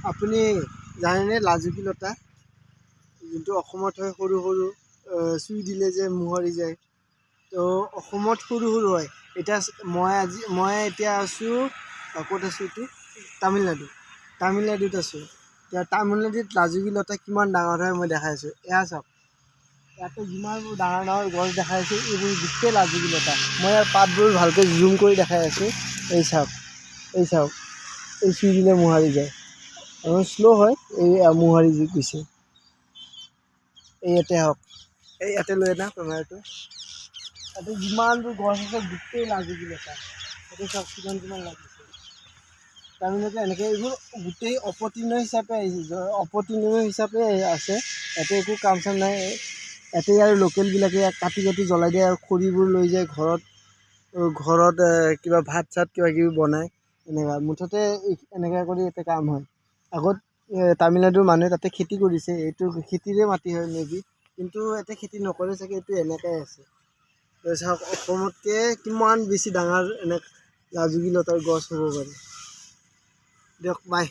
আপুনি জানেনে লাজুকী লতা যোনটো অসমত হয় সৰু সৰু চুই দিলে যে মোহৰি যায় তো অসমত সৰু সৰু হয় এতিয়া মই এতিয়া আছোঁ ক'ত আছোঁ এইটো তামিলনাডুত আছোঁ এতিয়া তামিলনাডুত লাজুকী লতা কিমান ডাঙৰ হয় মই দেখাই আছোঁ এয়া চাওক ইয়াতে যিমানবোৰ ডাঙৰ ডাঙৰ গছ দেখাই আছোঁ এইবোৰ গোটেই লাজুকী লতা মই ইয়াৰ পাতবোৰ ভালকৈ জুম কৰি দেখাই আছোঁ এই চাওক এই চুই দিলে মোহাৰি যায় আৰু শ্ল' হয় এই মোহাৰি গৈছে এই ইয়াতে হওক এই ইয়াতে লৈ আনা কেমেৰাটো ইয়াতে যিমানবোৰ গছ আছে গোটেই লাজুকী লতা ইয়াতে চাওক কিমান লাগিছে তাৰমানে এনেকৈ এইবোৰ গোটেই অপতৃণ হিচাপে আছে ইয়াতে একো কাম চাম নাই ইয়াতে আৰু লোকেলবিলাকে ইয়াক কাটি জ্বলাই দিয়ে আৰু খৰিবোৰ লৈ যায় ঘৰত কিবা ভাত চাত কিবা কিবি বনায় এনেকুৱা মুঠতে এনেকৈ কৰি ইয়াতে কাম হয় আগত তামিলনাডুৰ মানুহে তাতে খেতি কৰিছে এইটো খেতিৰে মাটি হয় মেবি কিন্তু ইয়াতে খেতি নকৰে চাগে এইটো এনেকৈ আছে চাওক অসমতকৈ কিমান বেছি ডাঙৰ লাজুকী লতাৰ গছ হ'ব পাৰে দিয়ক বাই